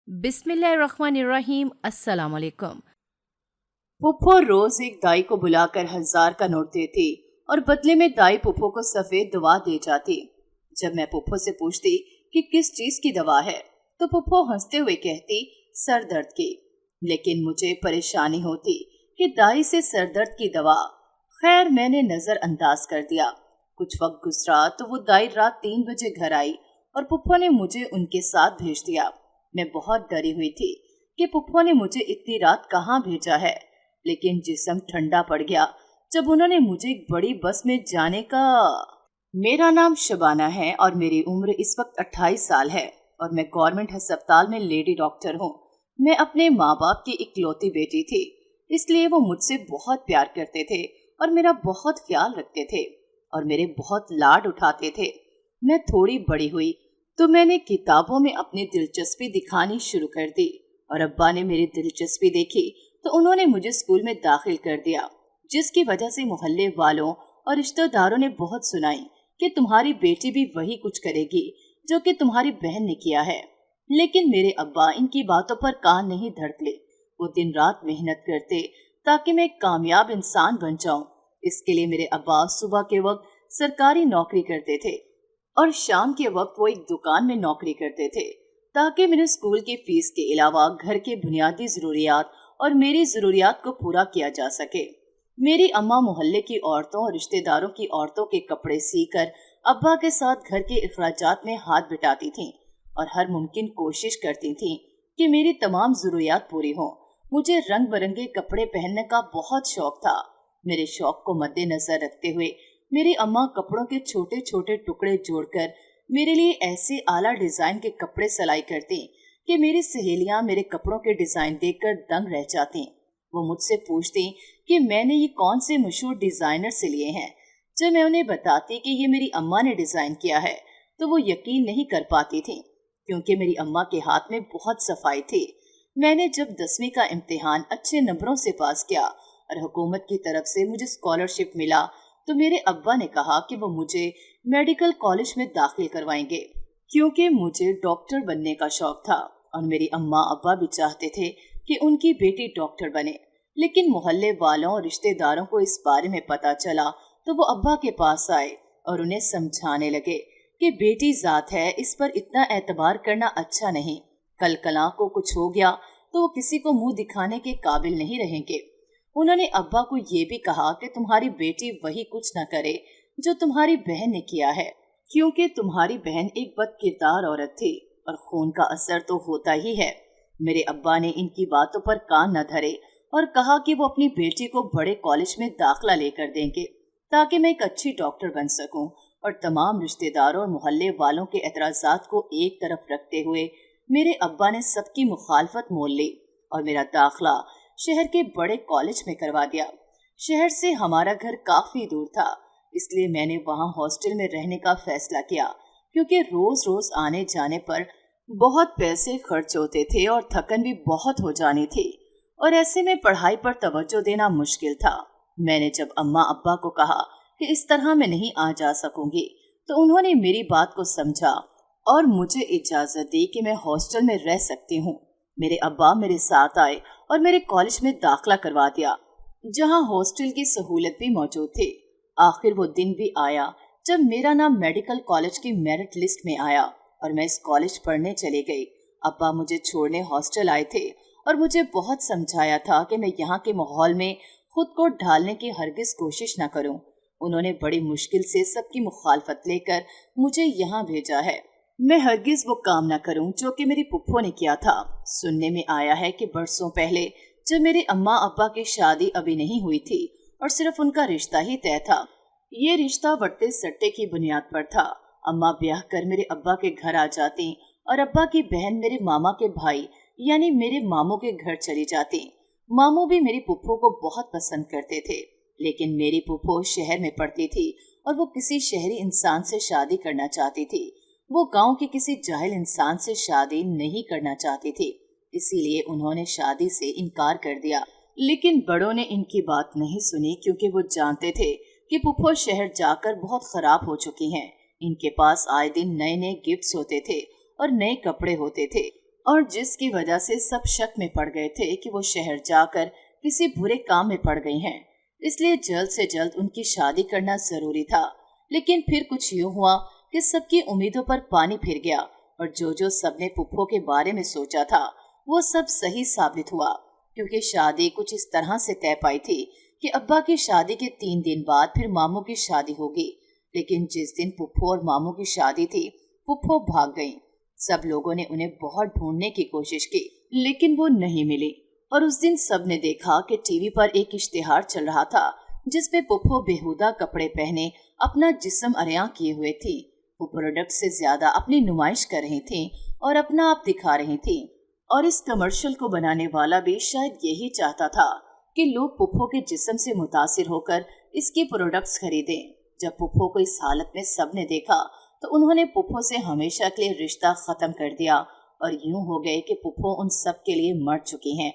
बिस्मिल्लाहिर्रहमानिर्रहीम। अस्सलाम वालेकुम। पुप्पो रोज एक दाई को बुलाकर 1000 का नोट देती और बदले में दाई पुप्पो को सफेद दवा दे जाती। जब मैं पुप्पो से पूछती कि किस चीज की दवा है तो पुप्पो हंसते हुए कहती सर दर्द की। लेकिन मुझे परेशानी होती कि दाई से सर दर्द की दवा। खैर मैंने नजरअंदाज कर दिया। कुछ वक्त गुजरा तो वो दाई रात 3 बजे घर आई और पुप्पो ने मुझे उनके साथ भेज दिया। मैं बहुत डरी हुई थी कि पुप्पो ने मुझे इतनी रात कहाँ भेजा है, लेकिन जिस्म ठंडा पड़ गया जब उन्होंने मुझे एक बड़ी बस में जाने का। मेरा नाम शबाना है और मेरी उम्र इस वक्त 28 साल है और मैं गवर्नमेंट अस्पताल में लेडी डॉक्टर हूँ। मैं अपने माँ बाप की इकलौती बेटी थी, इसलिए वो मुझसे बहुत प्यार करते थे और मेरा बहुत ख्याल रखते थे और मेरे बहुत लाड उठाते थे। मैं थोड़ी बड़ी हुई तो मैंने किताबों में अपनी दिलचस्पी दिखानी शुरू कर दी और अब्बा ने मेरी दिलचस्पी देखी तो उन्होंने मुझे स्कूल में दाखिल कर दिया, जिसकी वजह से मोहल्ले वालों और रिश्तेदारों ने बहुत सुनाई कि तुम्हारी बेटी भी वही कुछ करेगी जो कि तुम्हारी बहन ने किया है। लेकिन मेरे अब्बा इनकी बातों पर कान नहीं धरते। वो दिन रात मेहनत करते ताकि मैं एक कामयाब इंसान बन जाऊं। इसके लिए मेरे अब्बा सुबह के वक्त सरकारी नौकरी करते थे और शाम के वक्त वो एक दुकान में नौकरी करते थे ताकि मेरे स्कूल की फीस के अलावा घर के बुनियादी जरूरियात और मेरी जरूरियात को पूरा किया जा सके। मेरी अम्मा मोहल्ले की औरतों और रिश्तेदारों की औरतों के कपड़े सीकर अब्बा के साथ घर के अखराजात में हाथ बिटाती थीं और हर मुमकिन कोशिश करती थीं कि मेरी तमाम जरूरियात पूरी हों। मुझे रंग बिरंगे कपड़े पहनने का बहुत शौक था। मेरे शौक को मद्देनजर रखते हुए मेरी अम्मा कपड़ों के छोटे छोटे टुकड़े जोड़कर मेरे लिए ऐसे आला डिजाइन के कपड़े सिलाई करती कि मेरी सहेलियां मेरे कपड़ों के डिजाइन देखकर दंग रह जाती। वो मुझसे पूछती कि मैंने ये कौन से मशहूर डिजाइनर से लिए हैं। जब मैं उन्हें बताती कि ये मेरी अम्मा ने डिजाइन किया है तो वो यकीन नहीं कर पाती थी, क्योंकि मेरी अम्मा के हाथ में बहुत सफाई थी। मैंने जब 10वीं का इम्तिहान अच्छे नंबरों से पास किया और हुकूमत की तरफ से मुझे स्कॉलरशिप मिला तो मेरे अब्बा ने कहा कि वो मुझे मेडिकल कॉलेज में दाखिल करवाएंगे, क्योंकि मुझे डॉक्टर बनने का शौक था और मेरी अम्मा अब्बा भी चाहते थे कि उनकी बेटी डॉक्टर बने। लेकिन मोहल्ले वालों और रिश्तेदारों को इस बारे में पता चला तो वो अब्बा के पास आए और उन्हें समझाने लगे कि बेटी जात है, इस पर इतना एतबार करना अच्छा नहीं। कल कला को कुछ हो गया तो वो किसी को मुंह दिखाने के काबिल नहीं रहेंगे। उन्होंने अब्बा को ये भी कहा कि तुम्हारी बेटी वही कुछ न करे जो तुम्हारी बहन ने किया है, क्योंकि तुम्हारी बहन एक बदकिरदार औरत थी और खून का असर तो होता ही है। मेरे अब्बा ने इनकी बातों पर कान न धरे और कहा कि वो अपनी बेटी को बड़े कॉलेज में दाखिला लेकर देंगे ताकि मैं एक अच्छी डॉक्टर बन सकूं। और तमाम रिश्तेदारों और मोहल्ले वालों के एतराजात को एक तरफ रखते हुए मेरे अब्बा ने सबकी मुखालफत मोल ली और मेरा दाखिला शहर के बड़े कॉलेज में करवा दिया। शहर से हमारा घर काफी दूर था, इसलिए मैंने वहां हॉस्टल में रहने का फैसला किया, क्योंकि रोज रोज आने जाने पर बहुत पैसे खर्च होते थे और थकन भी बहुत हो जानी थी और ऐसे में पढ़ाई पर तवज्जो देना मुश्किल था। मैंने जब अम्मा अब्बा को कहा कि इस तरह मैं नहीं आ जा सकूंगी तो उन्होंने मेरी बात को समझा और मुझे इजाजत दी कि मैं हॉस्टल में रह सकती हूँ। मेरे अब्बा मेरे साथ आए और मेरे कॉलेज में दाखिला करवा दिया, जहां हॉस्टल की सहूलत भी मौजूद थी। आखिर वो दिन भी आया जब मेरा नाम मेडिकल कॉलेज की मेरिट लिस्ट में आया और मैं इस कॉलेज पढ़ने चली गई। अब्बा मुझे छोड़ने हॉस्टल आए थे और मुझे बहुत समझाया था कि मैं यहाँ के माहौल में खुद को ढालने की हरगिज कोशिश न करूं। उन्होंने बड़ी मुश्किल से सबकी मुखालफत लेकर मुझे यहाँ भेजा है। मैं हरगिज वो काम न करूं जो कि मेरी पुप्पो ने किया था। सुनने में आया है कि बरसों पहले जब मेरे अम्मा अब्बा की शादी अभी नहीं हुई थी और सिर्फ उनका रिश्ता ही तय था, ये रिश्ता वट्टे सट्टे की बुनियाद पर था। अम्मा ब्याह कर मेरे अब्बा के घर आ जाती और अब्बा की बहन मेरे मामा के भाई यानी मेरे मामू के घर चली जाती। मामू भी मेरी पुप्पो को बहुत पसंद करते थे, लेकिन मेरी पुप्पो शहर में पढ़ती थी और वो किसी शहरी इंसान से शादी करना चाहती थी। वो गांव के किसी जाहिल इंसान से शादी नहीं करना चाहती थी, इसीलिए उन्होंने शादी से इनकार कर दिया। लेकिन बड़ों ने इनकी बात नहीं सुनी, क्योंकि वो जानते थे कि पुप्पो शहर जाकर बहुत खराब हो चुकी हैं। इनके पास आए दिन नए नए गिफ्ट्स होते थे और नए कपड़े होते थे और जिसकी वजह से सब शक में पड़ गए थे कि वो शहर जाकर किसी बुरे काम में पड़ गई हैं। इसलिए जल्द से जल्द उनकी शादी करना जरूरी था। लेकिन फिर कुछ यूं हुआ कि सबकी उम्मीदों पर पानी फिर गया और जो सबने पुप्पो के बारे में सोचा था वो सब सही साबित हुआ। क्योंकि शादी कुछ इस तरह से तय पाई थी कि अब्बा की शादी के 3 दिन बाद फिर मामू की शादी होगी। लेकिन जिस दिन पुप्पो और मामू की शादी थी, पुप्पो भाग गईं। सब लोगों ने उन्हें बहुत ढूंढने की कोशिश की, लेकिन वो नहीं मिली। और उस दिन सब ने देखा कि टीवी पर एक इश्तिहार चल रहा था जिसमें पुप्पो बेहुदा कपड़े पहने अपना जिस्म अरियां किए हुए थी। वो प्रोडक्ट से ज्यादा अपनी नुमाइश कर रही थी और अपना आप दिखा रही थी। और इस कमर्शियल को बनाने वाला भी शायद यही चाहता था कि लोग पुप्पो के जिस्म से मुतासिर होकर इसके प्रोडक्ट्स खरीदें। जब पुप्पो को इस हालत में सबने देखा तो उन्होंने पुप्पो से हमेशा के लिए रिश्ता खत्म कर दिया और यूं हो गए कि पुप्पो उन सब के लिए मर चुकी हैं।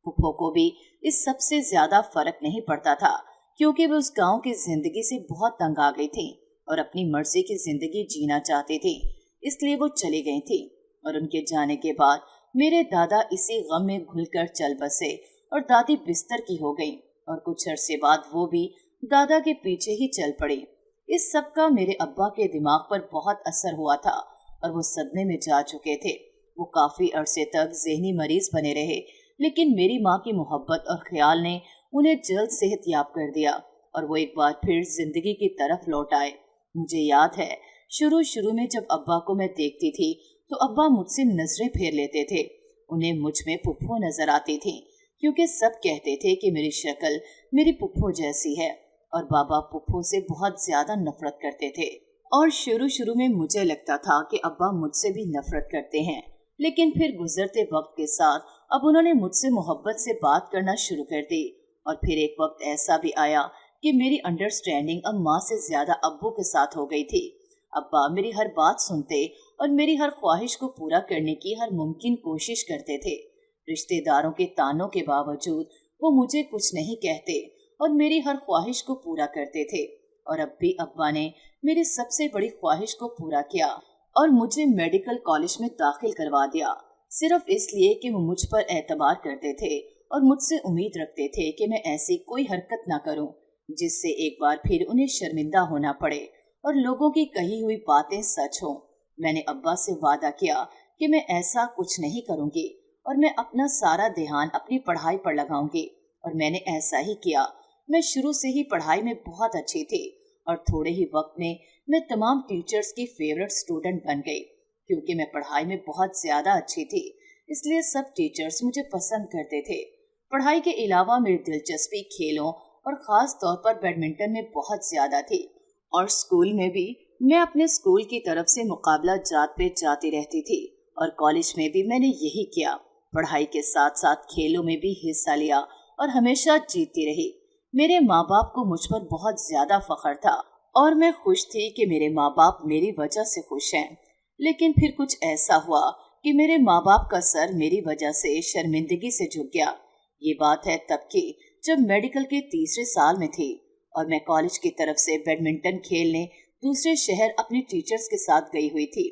पुप्पो को भी इस सब से ज्यादा फर्क नहीं पड़ता था, क्योंकि वो उस गांव की जिंदगी से बहुत तंग आ गई थी और अपनी मर्जी की जिंदगी जीना चाहती थी। इसलिए वो चली गई थी। और उनके जाने के बाद मेरे दादा इसी गम में घुलकर चल बसे और दादी बिस्तर की हो गई और कुछ अरसे बाद वो भी दादा के पीछे ही चल पड़ी। इस सब का मेरे अब्बा के दिमाग पर बहुत असर हुआ था और वो सदमे में जा चुके थे। वो काफी अरसे तक ज़हनी मरीज बने रहे, लेकिन मेरी माँ की मोहब्बत और ख्याल ने उन्हें जल्द सेहतयाब कर दिया और वो एक बार फिर जिंदगी की तरफ लौट आए। मुझे याद है शुरू में जब अब्बा को मैं देखती थी तो अब्बा मुझसे नजरें फेर लेते थे। उन्हें मुझ में पुप्पो नजर आती थी, क्योंकि सब कहते थे कि मेरी शक्ल मेरी पुप्पो जैसी है। और बाबा पुप्पो से बहुत ज्यादा नफरत करते थे। और शुरू में मुझे लगता था कि अब्बा मुझसे भी नफरत करते हैं, लेकिन फिर गुजरते वक्त के साथ अब उन्होंने मुझसे मोहब्बत से बात करना शुरू कर दी। और फिर एक वक्त ऐसा भी आया कि मेरी अंडरस्टैंडिंग अब माँ से ज्यादा अब्बू के साथ हो गई थी। अब्बा मेरी हर बात सुनते और मेरी हर ख्वाहिश को पूरा करने की हर मुमकिन कोशिश करते थे। रिश्तेदारों के तानों के बावजूद वो मुझे कुछ नहीं कहते और मेरी हर ख्वाहिश को पूरा करते थे। और अब भी अब्बा ने मेरी सबसे बड़ी ख्वाहिश को पूरा किया और मुझे मेडिकल कॉलेज में दाखिल करवा दिया, सिर्फ इसलिए कि वो मुझ पर एतबार करते थे और मुझसे उम्मीद रखते थे कि मैं ऐसी कोई हरकत ना करूं जिससे एक बार फिर उन्हें शर्मिंदा होना पड़े और लोगों की कही हुई बातें सच हों। मैंने अब्बा से वादा किया कि मैं ऐसा कुछ नहीं करूंगी और मैं अपना सारा ध्यान अपनी पढ़ाई पर लगाऊंगी, और मैंने ऐसा ही किया। मैं शुरू से ही पढ़ाई में बहुत अच्छी थी और थोड़े ही वक्त में मैं तमाम टीचर्स की फेवरेट स्टूडेंट बन गई। क्योंकि मैं पढ़ाई में बहुत ज्यादा अच्छी थी, इसलिए सब टीचर्स मुझे पसंद करते थे। पढ़ाई के अलावा मेरी दिलचस्पी खेलों और ख़ास तौर पर बैडमिंटन में बहुत ज़्यादा थी। और स्कूल में भी मैं अपने स्कूल की तरफ से मुकाबला जात पे जाती रहती थी और कॉलेज में भी मैंने यही किया। पढ़ाई के साथ साथ खेलों में भी हिस्सा लिया और हमेशा जीतती रही। मेरे माँ बाप को मुझ पर बहुत ज़्यादा फख्र था और मैं खुश थी कि मेरे माँ बाप मेरी वजह से खुश हैं। लेकिन फिर कुछ ऐसा हुआ कि मेरे माँ बाप का सर मेरी वजह से शर्मिंदगी से झुक गया। ये बात है तब की, जब मेडिकल के तीसरे साल में थी और मैं कॉलेज की तरफ से बैडमिंटन खेलने दूसरे शहर अपने टीचर्स के साथ गई हुई थी।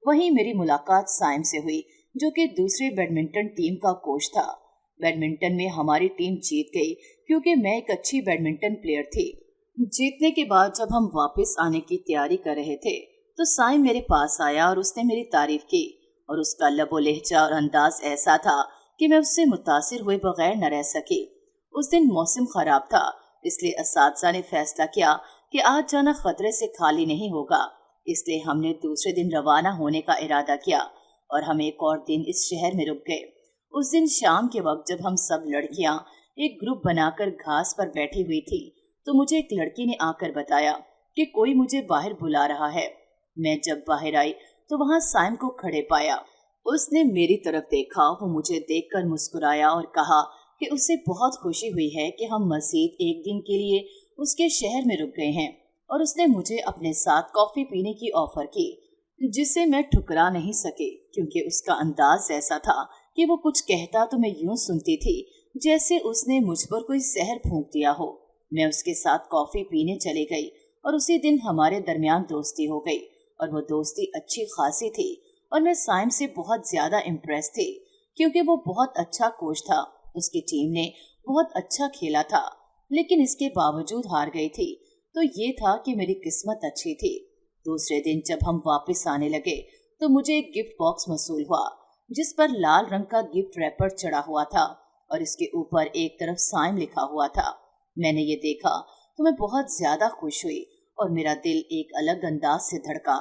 वहीं मेरी मुलाकात साइम से हुई, जो कि दूसरी बैडमिंटन टीम का कोच था। बैडमिंटन में हमारी टीम जीत गई क्योंकि मैं एक अच्छी बैडमिंटन प्लेयर थी। जीतने के बाद जब हम वापस आने की तैयारी कर रहे थे तो साइम मेरे पास आया और उसने मेरी तारीफ की और उसका लबो लहजा और अंदाज ऐसा था कि मैं उससे मुतासिर हुए बगैर न रह सकी। उस दिन मौसम खराब था, इसलिए असातिज़ा ने फैसला किया कि आज जाना खतरे से खाली नहीं होगा। इसलिए हमने दूसरे दिन रवाना होने का इरादा किया और हम एक और दिन इस शहर में रुक गए। उस दिन शाम के वक्त जब हम सब लड़कियां एक ग्रुप बनाकर घास पर बैठी हुई थी तो मुझे एक लड़की ने आकर बताया कि कोई मुझे बाहर बुला रहा है। मैं जब बाहर आई तो वहाँ साइम को खड़े पाया। उसने मेरी तरफ देखा, वो मुझे देखकर मुस्कुराया और कहा कि उसे बहुत खुशी हुई है कि हम मज़ीद एक दिन के लिए उसके शहर में रुक गए हैं, और उसने मुझे अपने साथ कॉफ़ी पीने की ऑफ़र की, जिसे मैं ठुकरा नहीं सकी क्योंकि उसका अंदाज ऐसा था कि वो कुछ कहता तो मैं यूं सुनती थी जैसे उसने मुझ पर कोई जहर फूंक दिया हो। मैं उसके साथ कॉफ़ी पीने चली गई और उसी दिन हमारे दरमियान दोस्ती हो गई और वो दोस्ती अच्छी खासी थी और मैं साइम से बहुत ज्यादा इम्प्रेस थी क्योंकि वो बहुत अच्छा कोच था। उसकी टीम ने बहुत अच्छा खेला था, लेकिन इसके बावजूद हार गई थी। तो ये था कि मेरी किस्मत अच्छी थी। दूसरे दिन जब हम वापस आने लगे तो मुझे एक गिफ्ट बॉक्स मौसूल हुआ जिस पर लाल रंग का गिफ्ट रैपर चढ़ा हुआ था और इसके ऊपर एक तरफ साइम लिखा हुआ था। मैंने ये देखा तो मैं बहुत ज्यादा खुश हुई और मेरा दिल एक अलग अंदाज से धड़का,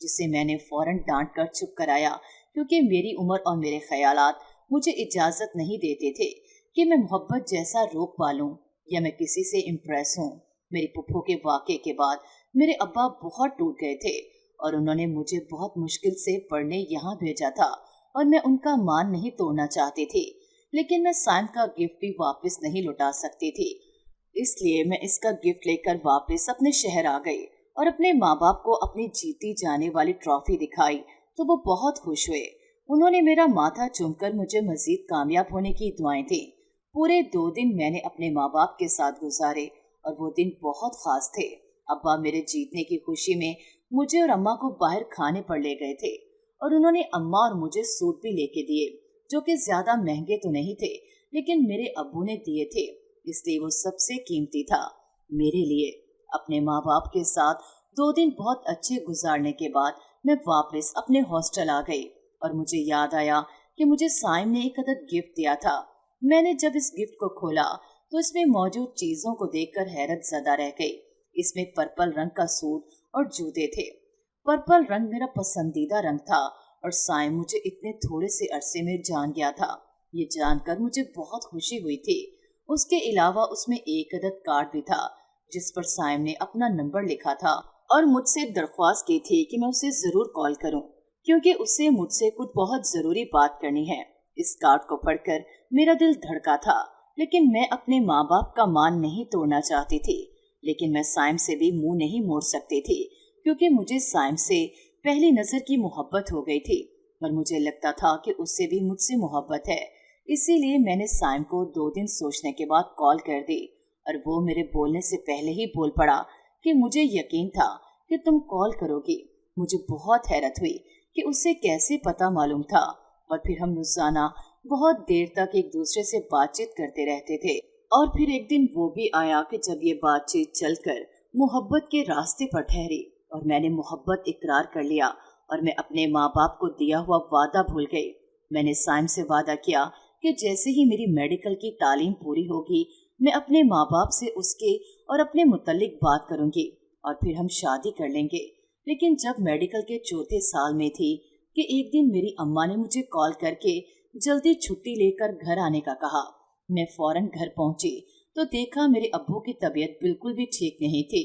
जिसे मैंने फौरन डांट कर चुप कराया क्योंकि मेरी उम्र और मेरे ख्यालात मुझे इजाजत नहीं देते थे कि मैं मोहब्बत जैसा रोक पालूं या मैं किसी से इम्प्रेस हूँ। मेरी पुप्पो के वाक़े के बाद मेरे अब्बा बहुत टूट गए थे और उन्होंने मुझे बहुत मुश्किल से पढ़ने यहाँ भेजा था और मैं उनका मान नहीं तोड़ना चाहती थी, लेकिन मैं साइम का गिफ्ट भी वापस नहीं लौटा सकती थी। इसलिए मैं इसका गिफ्ट लेकर वापस अपने शहर आ गई और अपने माँ बाप को अपनी जीती जाने वाली ट्रॉफी दिखाई तो वो बहुत खुश हुए। उन्होंने मेरा माथा चूमकर मुझे मजीद कामयाब होने की दुआएं दी। पूरे 2 दिन मैंने अपने माँ बाप के साथ गुजारे और वो दिन बहुत खास थे। अब्बा मेरे जीतने की खुशी में मुझे और अम्मा को बाहर खाने पर ले गए थे और उन्होंने अम्मा और मुझे सूट भी लेके दिए जो कि ज्यादा महंगे तो नहीं थे, लेकिन मेरे अब्बू ने दिए थे इसलिए वो सबसे कीमती था मेरे लिए। अपने माँ बाप के साथ 2 दिन बहुत अच्छे गुजारने के बाद मैं वापस अपने हॉस्टल आ गई और मुझे याद आया कि मुझे साइम ने एक अदद गिफ्ट दिया था। मैंने जब इस गिफ्ट को खोला तो इसमें मौजूद चीजों को देखकर हैरत ज़दा रह गई। इसमें पर्पल रंग का सूट और जूते थे। पर्पल रंग मेरा पसंदीदा रंग था और साइम मुझे इतने थोड़े से अरसे में जान गया था। ये जानकर मुझे बहुत खुशी हुई थी। उसके अलावा उसमें एक अदद कार्ड भी था जिस पर साइम ने अपना नंबर लिखा था और मुझसे दरख्वास्त की थी कि मैं उसे जरूर कॉल करूं क्योंकि उसे मुझसे कुछ बहुत जरूरी बात करनी है। इस कार्ड को पढ़कर मेरा दिल धड़का था, लेकिन मैं अपने माँ बाप का मान नहीं तोड़ना चाहती थी। लेकिन मैं साइम से भी मुंह नहीं मोड़ सकती थी क्योंकि मुझे साइम से पहली नजर की मोहब्बत हो गई थी और मुझे लगता था कि उससे भी मुझसे मोहब्बत है। इसीलिए मैंने साइम को 2 दिन सोचने के बाद कॉल कर दी और वो मेरे बोलने से पहले ही बोल पड़ा कि मुझे यकीन था कि तुम कॉल करोगी। मुझे बहुत हैरत हुई कि उसे कैसे पता मालूम था और फिर हम रोजाना बहुत देर तक एक दूसरे से बातचीत करते रहते थे। और फिर एक दिन वो भी आया कि जब ये बातचीत चलकर मोहब्बत के रास्ते पर ठहरी और मैंने मोहब्बत इकरार कर लिया और मैं अपने माँ बाप को दिया हुआ वादा भूल गई। मैंने साइम से वादा किया कि जैसे ही मेरी मेडिकल की तालीम पूरी होगी मैं अपने माँ बाप से उसके और अपने मुतल्लिक बात करूंगी और फिर हम शादी कर लेंगे। लेकिन जब मेडिकल के 4थे साल में थी कि एक दिन मेरी अम्मा ने मुझे कॉल करके जल्दी छुट्टी लेकर घर आने का कहा। मैं फौरन घर पहुंची तो देखा मेरे अब्बू की तबीयत बिल्कुल भी ठीक नहीं थी।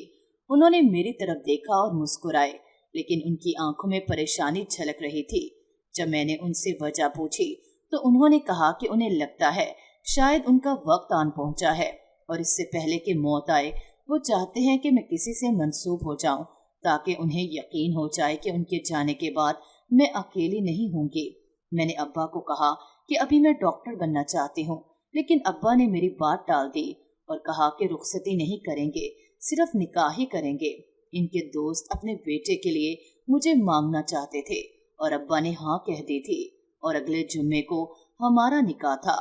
उन्होंने मेरी तरफ देखा और मुस्कुराए, लेकिन उनकी आंखों में परेशानी झलक रही थी। जब मैंने उनसे वजह पूछी तो उन्होंने कहा कि उन्हें लगता है शायद उनका वक्त आन पहुंचा है और इससे पहले कि मौत आए वो चाहते हैं कि मैं किसी से मंसूब हो जाऊं ताकि उन्हें यकीन हो जाए कि उनके जाने के बाद मैं अकेली नहीं होंगी। मैंने अब्बा को कहा कि अभी मैं डॉक्टर बनना चाहती हूँ, लेकिन अब्बा ने मेरी बात टाल दी और कहा कि रुखसती नहीं करेंगे, सिर्फ निकाह ही करेंगे। इनके दोस्त अपने बेटे के लिए मुझे मांगना चाहते थे और अब्बा ने हाँ कह दी थी और अगले जुम्मे को हमारा निकाह था।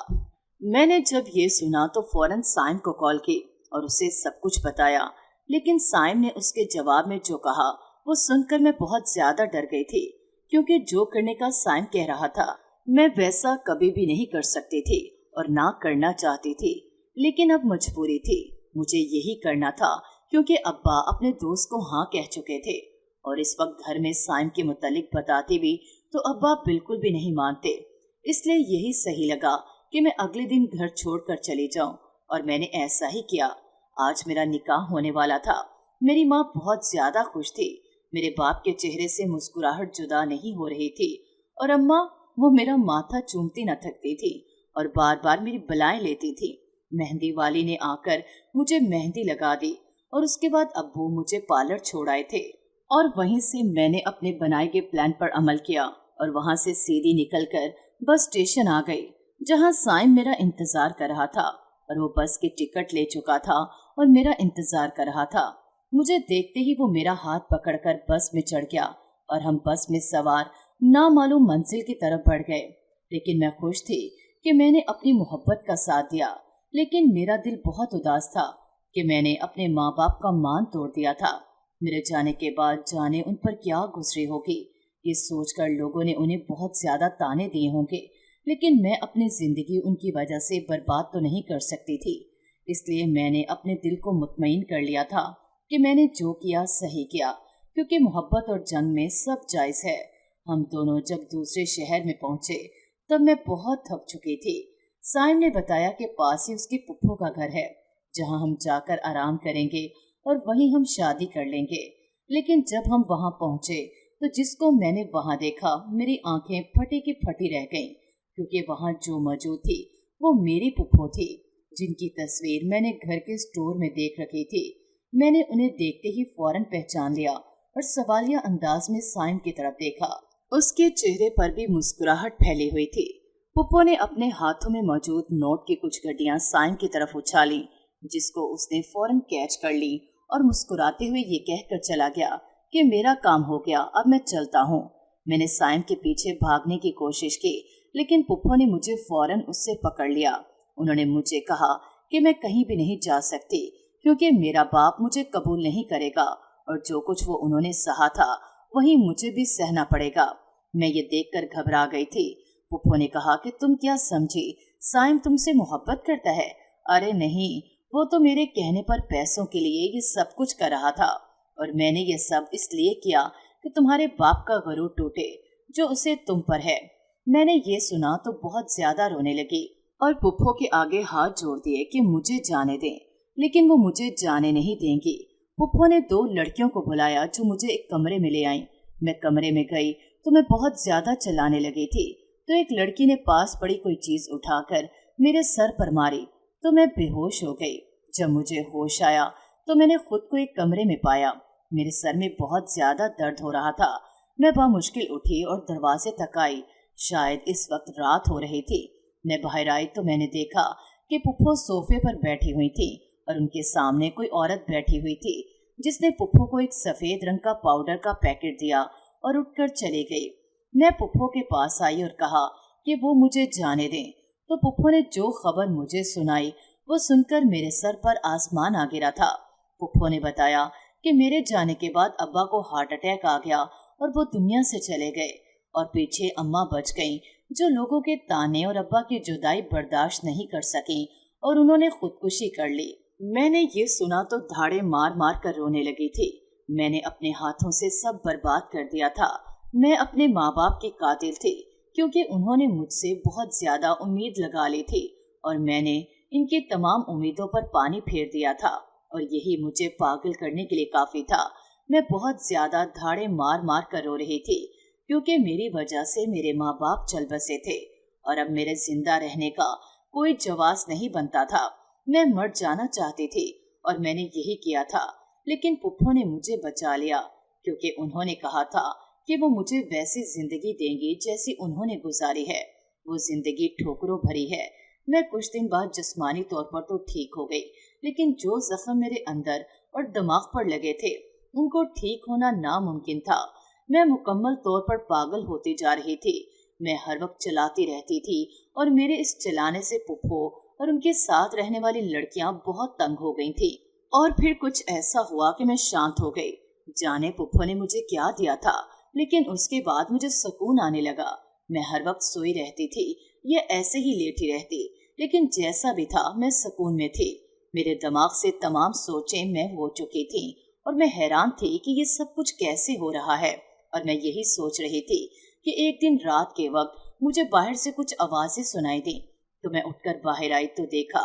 मैंने जब ये सुना तो फौरन साइम को कॉल की और उसे सब कुछ बताया, लेकिन साइम ने उसके जवाब में जो कहा वो सुनकर मैं बहुत ज्यादा डर गई थी क्योंकि जो करने का साइम कह रहा था मैं वैसा कभी भी नहीं कर सकती थी और ना करना चाहती थी, लेकिन अब मजबूरी थी। मुझे यही करना था क्योंकि अब्बा अपने दोस्त को हाँ कह चुके थे और इस वक्त घर में साइम के मुतालिक बताती भी तो अब्बा बिल्कुल भी नहीं मानते। इसलिए यही सही लगा कि मैं अगले दिन घर छोड़कर चली जाऊं और मैंने ऐसा ही किया। आज मेरा निकाह होने वाला था। मेरी माँ बहुत ज्यादा खुश थी। मेरे बाप के चेहरे से मुस्कुराहट जुदा नहीं हो रही थी और अम्मा वो मेरा माथा चूमती न थकती थी और बार बार मेरी बलाएं लेती थी। मेहंदी वाली ने आकर मुझे मेहंदी लगा दी और उसके बाद अब्बू मुझे पार्लर छोड़ आए थे और वहीं से मैंने अपने बनाए गए प्लान पर अमल किया और वहां से सीधी निकलकर बस स्टेशन आ गई जहां साइम मेरा इंतजार कर रहा था और वो बस की टिकट ले चुका था और मेरा इंतजार कर रहा था। मुझे देखते ही वो मेरा हाथ पकड़कर बस में चढ़ गया और हम बस में सवार नामालूम मंजिल की तरफ बढ़ गए। लेकिन मैं खुश थी कि मैंने अपनी मोहब्बत का साथ दिया, लेकिन मेरा दिल बहुत उदास था कि मैंने अपने माँ बाप का मान तोड़ दिया था। मेरे जाने के बाद जाने उन पर क्या गुजरी होगी, ये सोचकर लोगों ने उन्हें बहुत ज्यादा ताने दिए होंगे, लेकिन मैं अपनी जिंदगी उनकी वजह से बर्बाद तो नहीं कर सकती थी। इसलिए मैंने अपने दिल को मुतमईन कर लिया था कि मैंने जो किया सही किया, क्योंकि मोहब्बत और जंग में सब जायज है। हम दोनों जब दूसरे शहर में पहुंचे तब मैं बहुत थक चुकी थी। साइम ने बताया कि पास ही उसकी पुप्पो का घर है, जहां हम जाकर आराम करेंगे और वहीं हम शादी कर लेंगे। लेकिन जब हम वहां पहुंचे तो जिसको मैंने वहां देखा, मेरी आंखें फटी की फटी रह गईं, क्योंकि वहां जो मौजूद थी वो मेरी पुप्पो थी, जिनकी तस्वीर मैंने घर के स्टोर में देख रखी थी। मैंने उन्हें देखते ही फौरन पहचान लिया और सवालिया अंदाज में साइम की तरफ देखा। उसके चेहरे पर भी मुस्कुराहट फैली हुई थी। पुप्पो ने अपने हाथों में मौजूद नोट की कुछ गड्डियां साइम की तरफ उछाली, जिसको उसने फौरन कैच कर ली और मुस्कुराते हुए ये कहकर चला गया कि मेरा काम हो गया, अब मैं चलता हूँ। मैंने साइम के पीछे भागने की कोशिश की, लेकिन पुप्पो ने मुझे फौरन उससे पकड़ लिया। उन्होंने मुझे कहा कि मैं कहीं भी नहीं जा सकती, क्योंकि मेरा बाप मुझे कबूल नहीं करेगा और जो कुछ वो उन्होंने सहा था वही मुझे भी सहना पड़ेगा। मैं ये देखकर घबरा गई थी। पुप्पो ने कहा कि तुम क्या समझी, साइम तुमसे मोहब्बत करता है? अरे नहीं, वो तो मेरे कहने पर पैसों के लिए ये सब कुछ कर रहा था, और मैंने ये सब इसलिए किया कि तुम्हारे बाप का गरूर टूटे जो उसे तुम पर है। मैंने ये सुना तो बहुत ज्यादा रोने लगी और पुप्पो के आगे हाथ जोड़ दिए कि मुझे जाने दें, लेकिन वो मुझे जाने नहीं देंगी। पुप्पो ने 2 लड़कियों को बुलाया जो मुझे एक कमरे में ले आईं। मैं कमरे में गई तो मैं बहुत ज्यादा चिल्लाने लगी थी, तो एक लड़की ने पास पड़ी कोई चीज उठाकर मेरे सर पर मारी तो मैं बेहोश हो गई। जब मुझे होश आया तो मैंने खुद को एक कमरे में पाया। मेरे सर में बहुत ज्यादा दर्द हो रहा था। मैं बामुश्किल उठी और दरवाजे तक आई। शायद इस वक्त रात हो रही थी। मैं बाहर आई तो मैंने देखा कि पुप्पो सोफे पर बैठी हुई थी और उनके सामने कोई औरत बैठी हुई थी, जिसने पुप्पो को एक सफेद रंग का पाउडर का पैकेट दिया और उठकर चली गई। मैं पुप्पो के पास आई और कहा कि वो मुझे जाने दें, तो पुप्पो ने जो खबर मुझे सुनाई वो सुनकर मेरे सर पर आसमान आ गिरा था। पुप्पो ने बताया कि मेरे जाने के बाद अब्बा को हार्ट अटैक आ गया और वो दुनिया से चले गए, और पीछे अम्मा बच गईं, जो लोगों के ताने और अब्बा की जुदाई बर्दाश्त नहीं कर सकी और उन्होंने खुदकुशी कर ली। मैंने ये सुना तो धाड़े मार मार कर रोने लगी थी। मैंने अपने हाथों से सब बर्बाद कर दिया था। मैं अपने माँ बाप की कातिल थी, क्योंकि उन्होंने मुझसे बहुत ज्यादा उम्मीद लगा ली थी और मैंने इनकी तमाम उम्मीदों पर पानी फेर दिया था, और यही मुझे पागल करने के लिए काफी था। मैं बहुत ज्यादा धाड़े मार मार कर रो रही थी, क्योंकि मेरी वजह से मेरे माँ बाप चल बसे थे और अब मेरे जिंदा रहने का कोई जवाब नहीं बनता था। मैं मर जाना चाहती थी और मैंने यही किया था, लेकिन पुप्पो ने मुझे बचा लिया, क्योंकि उन्होंने कहा था कि वो मुझे वैसी जिंदगी देंगी जैसी उन्होंने गुजारी है। वो जिंदगी ठोकरों भरी है। मैं कुछ दिन बाद जिस्मानी तौर पर तो ठीक हो गई, लेकिन जो जख्म मेरे अंदर और दिमाग पर लगे थे उनको ठीक होना नामुमकिन था। मैं मुकम्मल तौर पर पागल होती जा रही थी। मैं हर वक्त चलाती रहती थी और मेरे इस चलाने से पुप्पो और उनके साथ रहने वाली लड़कियां बहुत तंग हो गई थी। और फिर कुछ ऐसा हुआ कि मैं शांत हो गई। जाने पुप्पो ने मुझे क्या दिया था, लेकिन उसके बाद मुझे सुकून आने लगा। मैं हर वक्त सोई रहती थी या ऐसे ही लेटी रहती, लेकिन जैसा भी था मैं सुकून में थी। मेरे दिमाग से तमाम सोचें मैं हो चुकी थी और मैं हैरान थी कि ये सब कुछ कैसे हो रहा है। और मैं यही सोच रही थी कि एक दिन रात के वक्त मुझे बाहर से कुछ आवाजें सुनाई दी, तो मैं उठकर बाहर आई तो देखा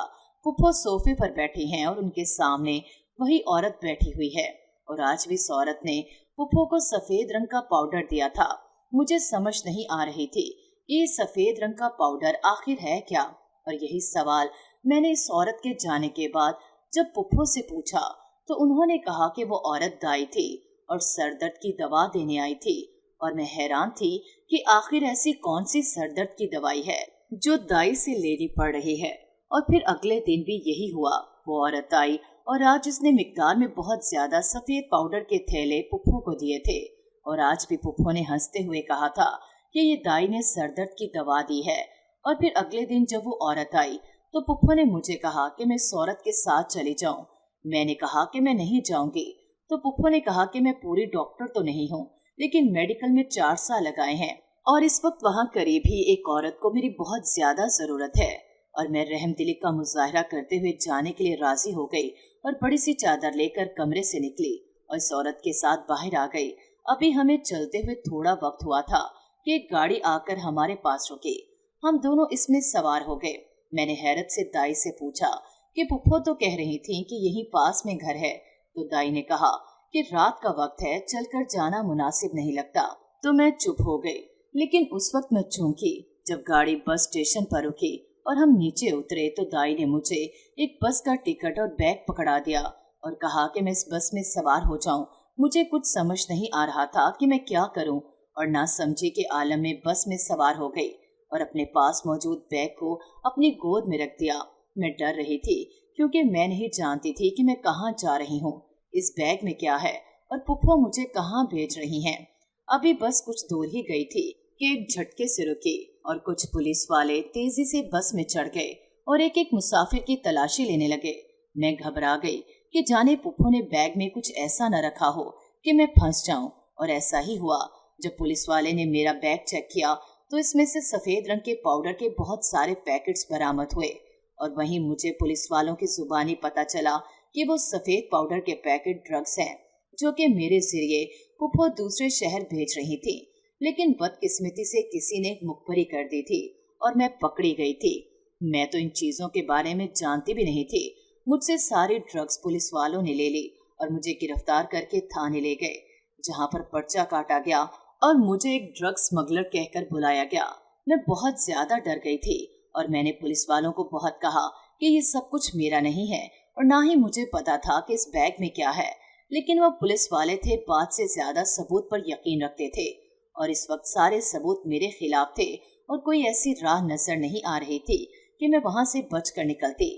पुप्पो सोफे पर बैठी हैं और उनके सामने वही औरत बैठी हुई है, और आज भी इस औरत ने पुप्पो को सफेद रंग का पाउडर दिया था। मुझे समझ नहीं आ रही थी ये सफेद रंग का पाउडर आखिर है क्या, और यही सवाल मैंने इस औरत के जाने के बाद जब पुप्पो से पूछा तो उन्होंने कहा कि वो औरत दाई थी और सरदर्द की दवा देने आई थी। और मैं हैरान थी कि आखिर ऐसी कौन सी सरदर्द की दवाई है जो दाई से लेनी पड़ रही है। और फिर अगले दिन भी यही हुआ। वो औरत आई और आज उसने मिकदार में बहुत ज्यादा सफेद पाउडर के थैले पुप्पो को दिए थे। और आज भी पुप्पो ने हंसते हुए कहा था कि ये दाई ने सरदर्द की दवा दी है। और फिर अगले दिन जब वो औरत आई तो पुप्पो ने मुझे कहा कि मैं इस औरत के साथ चली जाऊं। मैंने कहा कि मैं नहीं जाऊंगी। तो पुप्पो ने कहा कि मैं पूरी डॉक्टर तो नहीं हूँ, लेकिन मेडिकल में 4 साल लगाए हैं और इस वक्त वहाँ करीब ही एक औरत को मेरी बहुत ज्यादा जरूरत है। और मैं रहमदिली का मुजाहरा करते हुए जाने के लिए राजी हो गई और बड़ी सी चादर लेकर कमरे से निकली और इस औरत के साथ बाहर आ गई। अभी हमें चलते हुए थोड़ा वक्त हुआ था कि एक गाड़ी आकर हमारे पास रुकी। हम दोनों इसमें सवार हो गए। मैंने हैरत से दाई से पूछा कि पुप्पो तो कह रही थी कि यहीं पास में घर है। तो दाई ने कहा कि रात का वक्त है, चलकर जाना मुनासिब नहीं लगता। तो मैं चुप हो गई। लेकिन उस वक्त मैं चौंकी जब गाड़ी बस स्टेशन पर रुकी और हम नीचे उतरे तो दाई ने मुझे एक बस का टिकट और बैग पकड़ा दिया और कहा कि मैं इस बस में सवार हो जाऊं। मुझे कुछ समझ नहीं आ रहा था कि मैं क्या करूं और ना समझे के आलम में बस में सवार हो गई और अपने पास मौजूद बैग को अपनी गोद में रख दिया। मैं डर रही थी क्योंकि मैं नहीं जानती थी कि मैं कहाँ जा रही हूँ, इस बैग में क्या है और पुप्पो मुझे कहाँ भेज रही हैं। अभी बस कुछ दूर ही गई थी कि एक झटके से रुकी और कुछ पुलिस वाले तेजी से बस में चढ़ गए और एक एक मुसाफिर की तलाशी लेने लगे। मैं घबरा गई कि जाने पुप्पो ने बैग में कुछ ऐसा न रखा हो कि मैं फंस जाऊं। और ऐसा ही हुआ। जब पुलिस वाले ने मेरा बैग चेक किया तो इसमें से सफेद रंग के पाउडर के बहुत सारे पैकेट्स बरामद हुए और वहीं मुझे पुलिस वालों की जुबानी पता चला कि वो सफेद पाउडर के पैकेट ड्रग्स हैं जो कि मेरे जरिए पुप्पो दूसरे शहर भेज रही थी। लेकिन बदकिस्मती से किसी ने मुखबरी कर दी थी और मैं पकड़ी गई थी। मैं तो इन चीजों के बारे में जानती भी नहीं थी। मुझसे सारे ड्रग्स पुलिस वालों ने ले ली और मुझे गिरफ्तार करके थाने ले गए, जहां पर पर्चा काटा गया और मुझे एक ड्रग स्मगलर कहकर बुलाया गया। मैं बहुत ज्यादा डर गई थी और मैंने पुलिस वालों को बहुत कहा कि ये सब कुछ मेरा नहीं है और ना ही मुझे पता था कि इस बैग में क्या है। लेकिन वह पुलिस वाले थे बात से ज्यादा सबूत पर यकीन रखते थे और इस वक्त सारे सबूत मेरे खिलाफ थे और कोई ऐसी राह नजर नहीं आ रही थी कि मैं वहां से बचकर निकलती।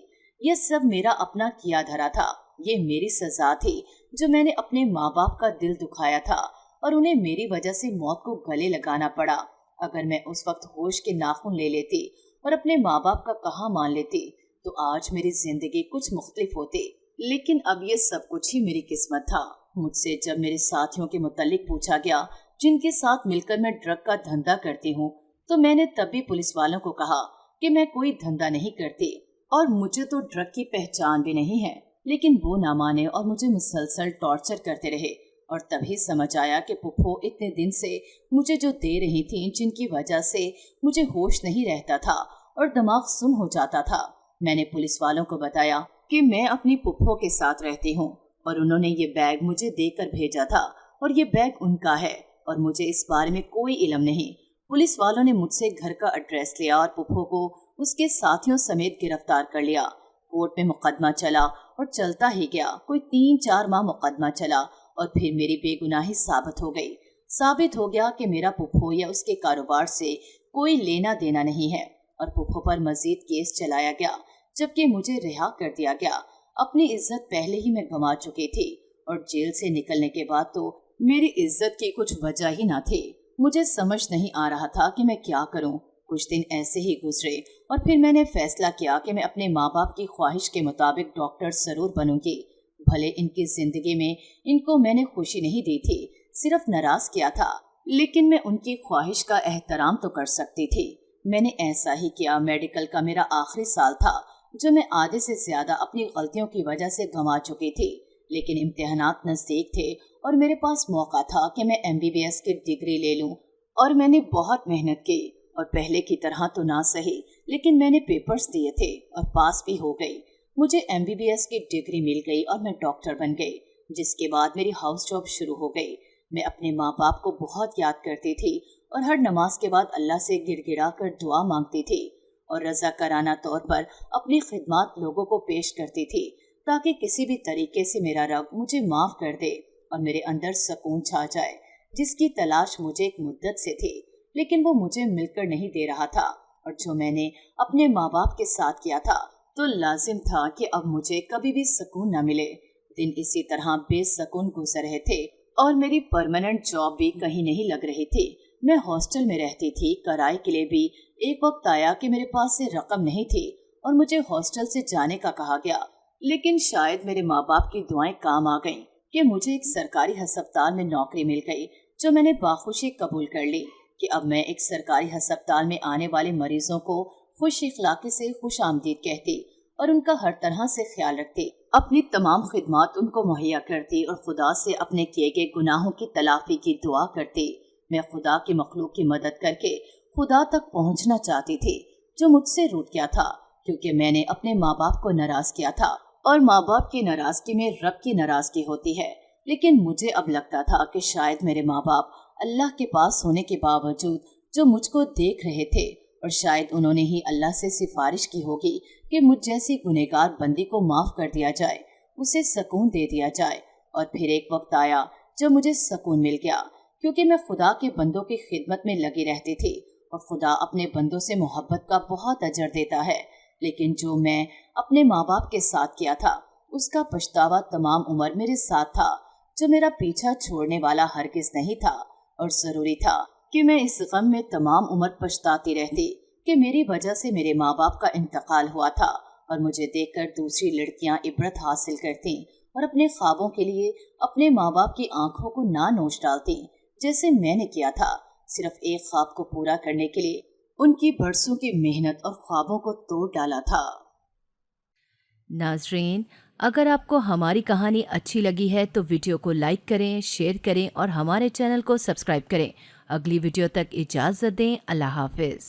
यह सब मेरा अपना किया धरा था। ये मेरी सजा थी जो मैंने अपने माँ बाप का दिल दुखाया था और उन्हें मेरी वजह से मौत को गले लगाना पड़ा। अगर मैं उस वक्त होश के नाखून ले लेती और अपने माँ बाप का कहा मान लेती तो आज मेरी जिंदगी कुछ मुख्तलिफ होती। लेकिन अब ये सब कुछ ही मेरी किस्मत था। मुझसे जब मेरे साथियों के मुतालिक पूछा गया जिनके साथ मिलकर मैं ड्रग का धंधा करती हूँ, तो मैंने तब भी पुलिस वालों को कहा कि मैं कोई धंधा नहीं करती और मुझे तो ड्रग की पहचान भी नहीं है। लेकिन वो ना माने और मुझे मुसलसल टॉर्चर करते रहे और तभी समझ आया कि पुप्पो इतने दिन से मुझे जो दे रही थी, जिनकी वजह से मुझे होश नहीं रहता था और दिमाग सुन हो जाता था। मैंने पुलिस वालों को बताया कि मैं अपनी पुप्पो के साथ रहती हूँ और उन्होंने ये बैग मुझे देकर भेजा था और ये बैग उनका है और मुझे इस बारे में कोई इल्म नहीं। पुलिस वालों ने मुझसे घर का एड्रेस लिया और पुप्पो को उसके साथियों समेत गिरफ्तार कर लिया। कोर्ट में मुकदमा चला और चलता ही गया। कोई 3-4 माह मुकदमा चला और फिर मेरी बेगुनाही साबित हो गई। साबित हो गया कि मेरा पुप्पो या उसके कारोबार से कोई लेना देना नहीं है और पुप्पो पर मजीद केस चलाया गया, जबकि मुझे रिहा कर दिया गया। अपनी इज्जत पहले ही मैं गंवा चुकी थी और जेल से निकलने के बाद तो मेरी इज्जत की कुछ वजह ही ना थी। मुझे समझ नहीं आ रहा था कि मैं क्या करूं। कुछ दिन ऐसे ही गुजरे और फिर मैंने फैसला किया कि मैं अपने माँ बाप की ख्वाहिश के मुताबिक डॉक्टर जरूर बनूंगी। भले इनकी जिंदगी में इनको मैंने खुशी नहीं दी थी, सिर्फ नाराज किया था, लेकिन मैं उनकी ख्वाहिश का एहतराम तो कर सकती थी। मैंने ऐसा ही किया। मेडिकल का मेरा आखिरी साल था जो मैं आधे से ज्यादा अपनी गलतियों की वजह से गंवा चुकी थी, लेकिन इम्तिहानात नजदीक थे और मेरे पास मौका था कि मैं MBBS की डिग्री ले लूं। और मैंने बहुत मेहनत की और पहले की तरह तो ना सही, लेकिन मैंने पेपर्स दिए थे और पास भी हो गई। मुझे MBBS की डिग्री मिल गई और मैं डॉक्टर बन गई, जिसके बाद मेरी हाउस जॉब शुरू हो गई। मैं अपने माँ बाप को बहुत याद करती थी और हर नमाज के बाद अल्लाह से गिड़गिड़ा कर दुआ मांगती थी और रज़ाकाराना तौर पर अपनी खिदमत लोगों को पेश करती थी ताकि किसी भी तरीके से मेरा रब मुझे माफ़ कर दे और मेरे अंदर सुकून छा जाए, जिसकी तलाश मुझे एक मुद्दत से थी, लेकिन वो मुझे मिलकर नहीं दे रहा था। और जो मैंने अपने माँ बाप के साथ किया था तो लाजिम था कि अब मुझे कभी भी सुकून न मिले। दिन इसी तरह बेसुकून गुजर रहे थे और मेरी परमानेंट जॉब भी कहीं नहीं लग रही थी। मैं हॉस्टल में रहती थी। किराए के लिए भी एक वक्त आया कि मेरे पास से रकम नहीं थी और मुझे हॉस्टल से जाने का कहा गया। लेकिन शायद मेरे माँ बाप की दुआएं काम आ गईं कि मुझे एक सरकारी अस्पताल में नौकरी मिल गई, जो मैंने बाखुशी कबूल कर ली कि अब मैं एक सरकारी अस्पताल में आने वाले मरीजों को खुश इखलाकी से खुश आमदीद कहती और उनका हर तरह से ख्याल रखती, अपनी तमाम खिदमात उनको मुहैया करती और खुदा से अपने किए गए गुनाहों की तलाफी की दुआ करती। मैं खुदा की मखलूक की मदद करके खुदा तक पहुंचना चाहती थी, जो मुझसे रूठ गया था क्योंकि मैंने अपने माँ बाप को नाराज किया था और माँ बाप की नाराजगी में रब की नाराजगी होती है। लेकिन मुझे अब लगता था कि शायद मेरे माँ बाप अल्लाह के पास होने के बावजूद जो मुझको देख रहे थे, और शायद उन्होंने ही अल्लाह से सिफारिश की होगी कि मुझ जैसी गुनहगार बंदी को माफ कर दिया जाए, उसे सुकून दे दिया जाए। और फिर एक वक्त आया जब मुझे सुकून मिल गया, क्योंकि मैं खुदा के बंदों की खिदमत में लगी रहती थी और खुदा अपने बंदों से मोहब्बत का बहुत अजर देता है। लेकिन जो मैं अपने माँ बाप के साथ किया था उसका पछतावा तमाम उम्र मेरे साथ था, जो मेरा पीछा छोड़ने वाला हरगिज नहीं था। और जरूरी था कि मैं इस गम में तमाम उम्र पछताती रहती कि मेरी वजह से मेरे माँ बाप का इंतकाल हुआ था और मुझे देखकर दूसरी लड़कियां इबरत हासिल करती और अपने ख्वाबों के लिए अपने माँ बाप की आंखों को ना नोच डालती, जैसे मैंने किया था, सिर्फ एक ख्वाब को पूरा करने के लिए उनकी बरसों की मेहनत और ख्वाबों को तोड़ डाला था। नाजरीन, अगर आपको हमारी कहानी अच्छी लगी है तो वीडियो को लाइक करें, शेयर करें और हमारे चैनल को सब्सक्राइब करें। अगली वीडियो तक इजाज़त दें। अल्लाह हाफिज़।